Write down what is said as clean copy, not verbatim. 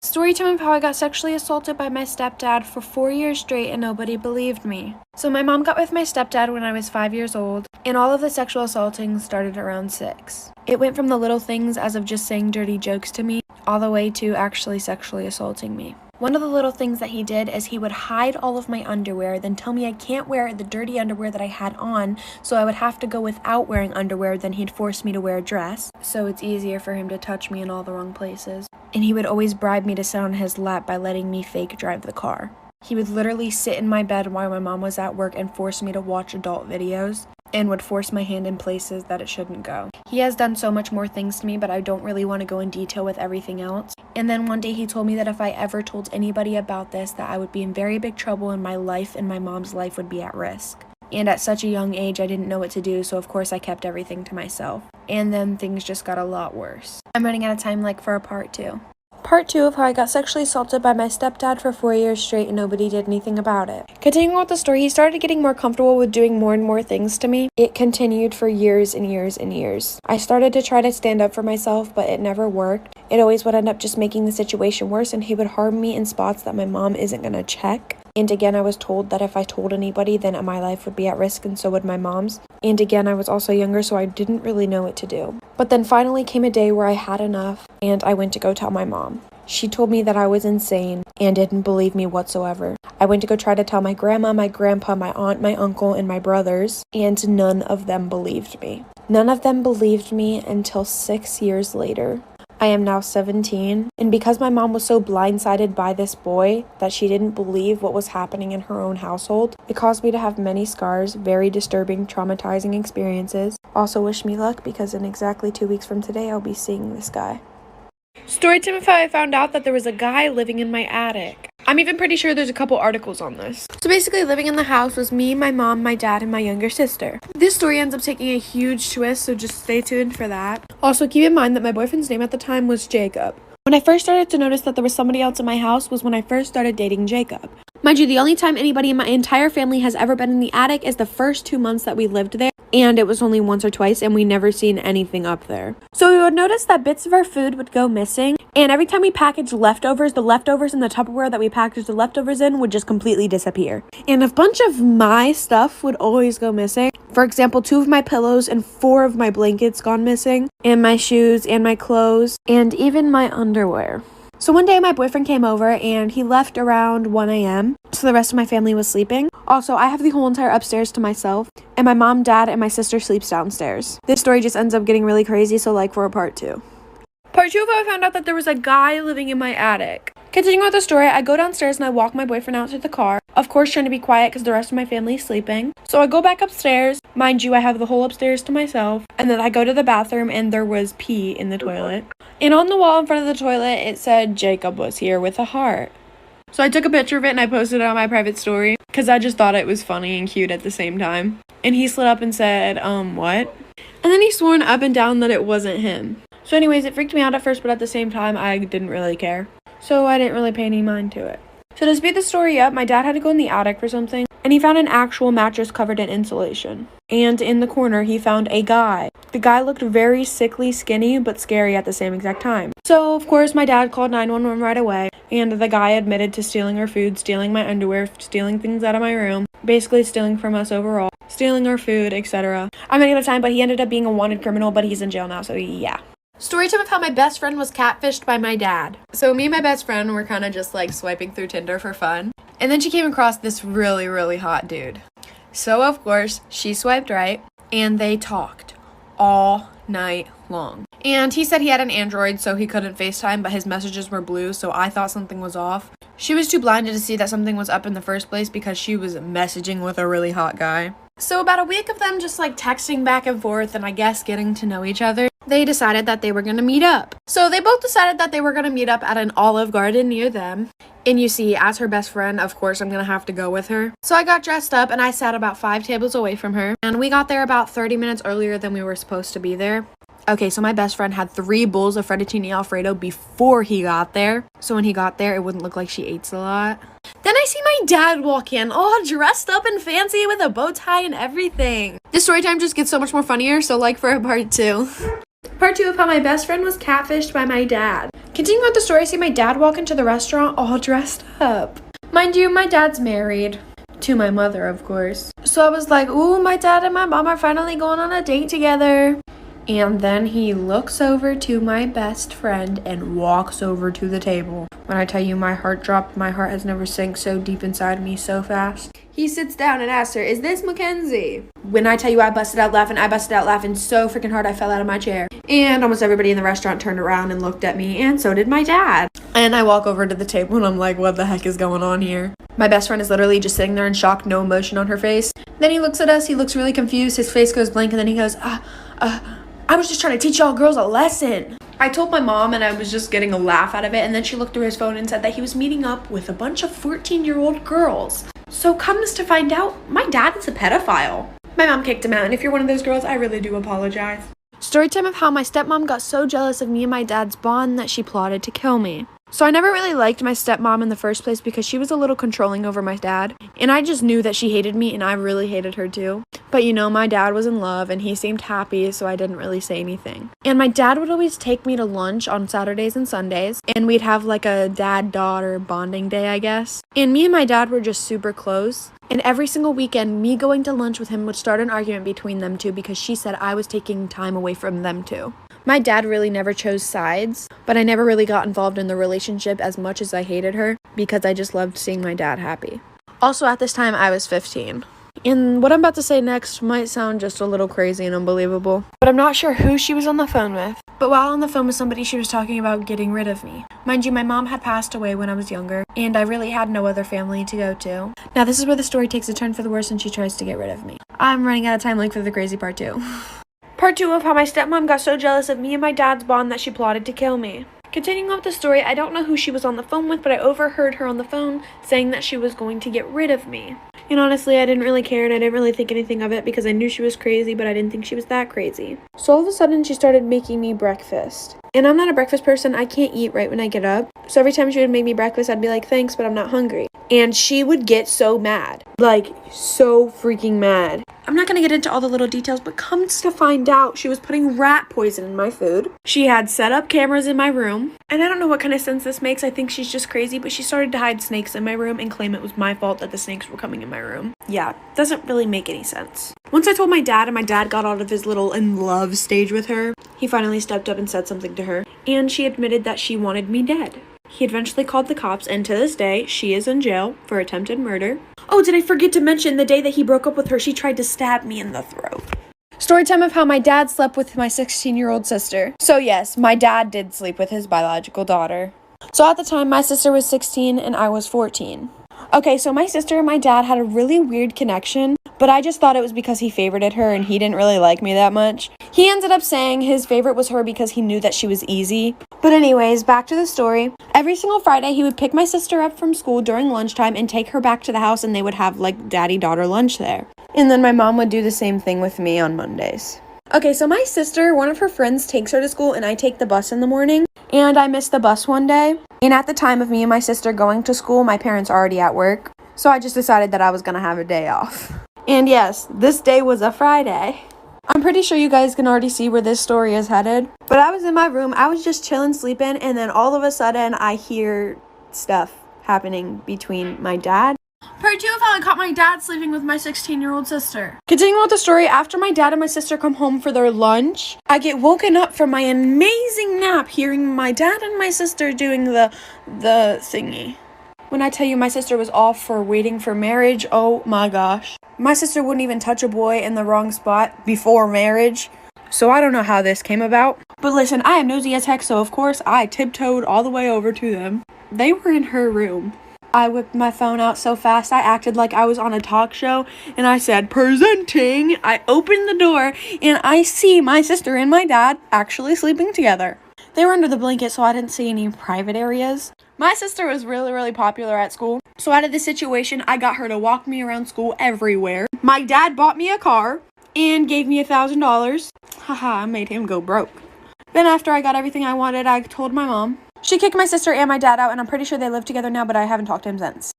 Storytime of how I got sexually assaulted by my stepdad for 4 years straight and nobody believed me. So my mom got with my stepdad when I was 5 years old, and all of the sexual assaulting started around 6. It went from the little things as of just saying dirty jokes to me, all the way to actually sexually assaulting me. One of the little things that he did is he would hide all of my underwear, then tell me I can't wear the dirty underwear that I had on, so I would have to go without wearing underwear, then he'd force me to wear a dress, so it's easier for him to touch me in all the wrong places. And he would always bribe me to sit on his lap by letting me fake drive the car. He would literally sit in my bed while my mom was at work and force me to watch adult videos, and would force my hand in places that it shouldn't go. He has done so much more things to me, but I don't really want to go in detail with everything else. And then one day he told me that if I ever told anybody about this, that I would be in very big trouble and my life and my mom's life would be at risk. And at such a young age, I didn't know what to do, so of course I kept everything to myself. And then things just got a lot worse. I'm running out of time for a part 2. Part 2 of how I got sexually assaulted by my stepdad for 4 years straight and nobody did anything about it. Continuing with the story, he started getting more comfortable with doing more and more things to me. It continued for years and years and years. I started to try to stand up for myself, but it never worked. It always would end up just making the situation worse, and he would harm me in spots that my mom isn't gonna check. And again, I was told that if I told anybody, then my life would be at risk, and so would my mom's. And again, I was also younger, so I didn't really know what to do. But then finally came a day where I had enough, and I went to go tell my mom. She told me that I was insane and didn't believe me whatsoever. I went to go try to tell my grandma, my grandpa, my aunt, my uncle, and my brothers, and none of them believed me. None of them believed me until 6 years later. I am now 17, and because my mom was so blindsided by this boy that she didn't believe what was happening in her own household, it caused me to have many scars, very disturbing, traumatizing experiences. Also wish me luck, because in exactly 2 weeks from today, I'll be seeing this guy. Storytime of how I found out that there was a guy living in my attic. I'm even pretty sure there's a couple articles on this. So basically, living in the house was me, my mom, my dad, and my younger sister. This story ends up taking a huge twist, so just stay tuned for that. Also, keep in mind that my boyfriend's name at the time was Jacob. When I first started to notice that there was somebody else in my house was when I first started dating Jacob. Mind you, the only time anybody in my entire family has ever been in the attic is the first 2 months that we lived there. And it was only once or twice, and we never seen anything up there. So we would notice that bits of our food would go missing, and every time we packaged leftovers, the leftovers in the Tupperware that we packaged the leftovers in would just completely disappear. And a bunch of my stuff would always go missing. For example, 2 of my pillows and 4 of my blankets gone missing, and my shoes and my clothes, and even my underwear. So one day my boyfriend came over and he left around 1 a.m. So the rest of my family was sleeping. Also, I have the whole entire upstairs to myself, and my mom, dad, and my sister sleeps downstairs. This story just ends up getting really crazy, so for a part 2. Part 2 of how I found out that there was a guy living in my attic. Continuing with the story, I go downstairs and I walk my boyfriend out to the car. Of course, trying to be quiet because the rest of my family is sleeping. So I go back upstairs. Mind you, I have the whole upstairs to myself. And then I go to the bathroom and there was pee in the toilet. And on the wall in front of the toilet, it said Jacob was here with a heart. So I took a picture of it and I posted it on my private story because I just thought it was funny and cute at the same time. And he slid up and said, what? And then he swore up and down that it wasn't him. So anyways, it freaked me out at first, but at the same time, I didn't really care. So I didn't really pay any mind to it. So to speed the story up, my dad had to go in the attic for something, and he found an actual mattress covered in insulation. And in the corner, he found a guy. The guy looked very sickly, skinny, but scary at the same exact time. So, of course, my dad called 911 right away, and the guy admitted to stealing our food, stealing my underwear, stealing things out of my room, basically stealing from us overall, stealing our food, etc. I'm running out of time, but he ended up being a wanted criminal, but he's in jail now, so yeah. Storytime of how my best friend was catfished by my dad. So me and my best friend were kind of just swiping through Tinder for fun. And then she came across this really, really hot dude. So of course, she swiped right and they talked all night long. And he said he had an Android, so he couldn't FaceTime, but his messages were blue, so I thought something was off. She was too blinded to see that something was up in the first place because she was messaging with a really hot guy. So about a week of them just texting back and forth and I guess getting to know each other, they decided that they were going to meet up. So they both decided that they were going to meet up at an Olive Garden near them. And you see, as her best friend, of course, I'm going to have to go with her. So I got dressed up and I sat about 5 tables away from her. And we got there about 30 minutes earlier than we were supposed to be there. Okay, so my best friend had 3 bowls of fettuccine alfredo before he got there. So when he got there, it wouldn't look like she ate a lot. Then I see my dad walk in, all dressed up and fancy with a bow tie and everything. This story time just gets so much more funnier, so for a part 2. Part 2 of how my best friend was catfished by my dad. Continuing with the story, I see my dad walk into the restaurant all dressed up. Mind you, my dad's married. To my mother, of course. So I was like, ooh, my dad and my mom are finally going on a date together. And then he looks over to my best friend and walks over to the table. When I tell you my heart dropped, my heart has never sank so deep inside me so fast. He sits down and asks her, is this Mackenzie? When I tell you I busted out laughing so freaking hard I fell out of my chair. And almost everybody in the restaurant turned around and looked at me, and so did my dad. And I walk over to the table and I'm like, what the heck is going on here? My best friend is literally just sitting there in shock, no emotion on her face. Then he looks at us, he looks really confused, his face goes blank, and then he goes, I was just trying to teach y'all girls a lesson. I told my mom and I was just getting a laugh out of it, and then she looked through his phone and said that he was meeting up with a bunch of 14-year-old girls. So comes to find out, my dad is a pedophile. My mom kicked him out, and if you're one of those girls, I really do apologize. Storytime of how my stepmom got so jealous of me and my dad's bond that she plotted to kill me. So I never really liked my stepmom in the first place because she was a little controlling over my dad. And I just knew that she hated me and I really hated her too. But you know, my dad was in love and he seemed happy, so I didn't really say anything. And my dad would always take me to lunch on Saturdays and Sundays. And we'd have like a dad-daughter bonding day, I guess. And me and my dad were just super close. And every single weekend, me going to lunch with him would start an argument between them two because she said I was taking time away from them two. My dad really never chose sides, but I never really got involved in the relationship as much as I hated her because I just loved seeing my dad happy. Also, at this time, I was 15. And what I'm about to say next might sound just a little crazy and unbelievable, but I'm not sure who she was on the phone with. But while on the phone with somebody, she was talking about getting rid of me. Mind you, my mom had passed away when I was younger, and I really had no other family to go to. Now, this is where the story takes a turn for the worse and she tries to get rid of me. I'm running out of time for the crazy part 2. Part 2 of how my stepmom got so jealous of me and my dad's bond that she plotted to kill me. Continuing with the story, I don't know who she was on the phone with, but I overheard her on the phone saying that she was going to get rid of me. And honestly, I didn't really care and I didn't really think anything of it because I knew she was crazy, but I didn't think she was that crazy. So all of a sudden, she started making me breakfast. And I'm not a breakfast person. I can't eat right when I get up. So every time she would make me breakfast, I'd be like, thanks, but I'm not hungry. And she would get so mad. Like, so freaking mad. I'm not going to get into all the little details, but comes to find out, she was putting rat poison in my food. She had set up cameras in my room. And I don't know what kind of sense this makes. I think she's just crazy, but she started to hide snakes in my room and claim it was my fault that the snakes were coming in my room. Yeah, doesn't really make any sense. Once I told my dad and my dad got out of his little in love stage with her, he finally stepped up and said something to her. And she admitted that she wanted me dead. He eventually called the cops, and to this day, she is in jail for attempted murder. Oh, did I forget to mention the day that he broke up with her, she tried to stab me in the throat. Storytime of how my dad slept with my 16-year-old sister. So yes, my dad did sleep with his biological daughter. So at the time, my sister was 16 and I was 14. Okay, so my sister and my dad had a really weird connection, but I just thought it was because he favorited her and he didn't really like me that much. He ended up saying his favorite was her because he knew that she was easy. But anyways, back to the story. Every single Friday, he would pick my sister up from school during lunchtime and take her back to the house, and they would have like daddy-daughter lunch there. And then my mom would do the same thing with me on Mondays. Okay, so my sister, one of her friends takes her to school and I take the bus in the morning. And I missed the bus one day. And at the time of me and my sister going to school, my parents are already at work. So I just decided that I was going to have a day off. And yes, this day was a Friday. I'm pretty sure you guys can already see where this story is headed. But I was in my room, I was just chilling, sleeping, and then all of a sudden I hear stuff happening between my dad. Part 2 of how I caught my dad sleeping with my 16-year-old sister. Continuing with the story, after my dad and my sister come home for their lunch, I get woken up from my amazing nap hearing my dad and my sister doing the thingy. When I tell you my sister was off for waiting for marriage, oh my gosh. My sister wouldn't even touch a boy in the wrong spot before marriage. So I don't know how this came about. But listen, I am nosy as heck, so of course I tiptoed all the way over to them. They were in her room. I whipped my phone out so fast, I acted like I was on a talk show, and I said, presenting. I opened the door, and I see my sister and my dad actually sleeping together. They were under the blanket, so I didn't see any private areas. My sister was really, really popular at school, so out of this situation, I got her to walk me around school everywhere. My dad bought me a car and gave me $1,000. Haha, I made him go broke. Then after I got everything I wanted, I told my mom. She kicked my sister and my dad out, and I'm pretty sure they live together now, but I haven't talked to him since.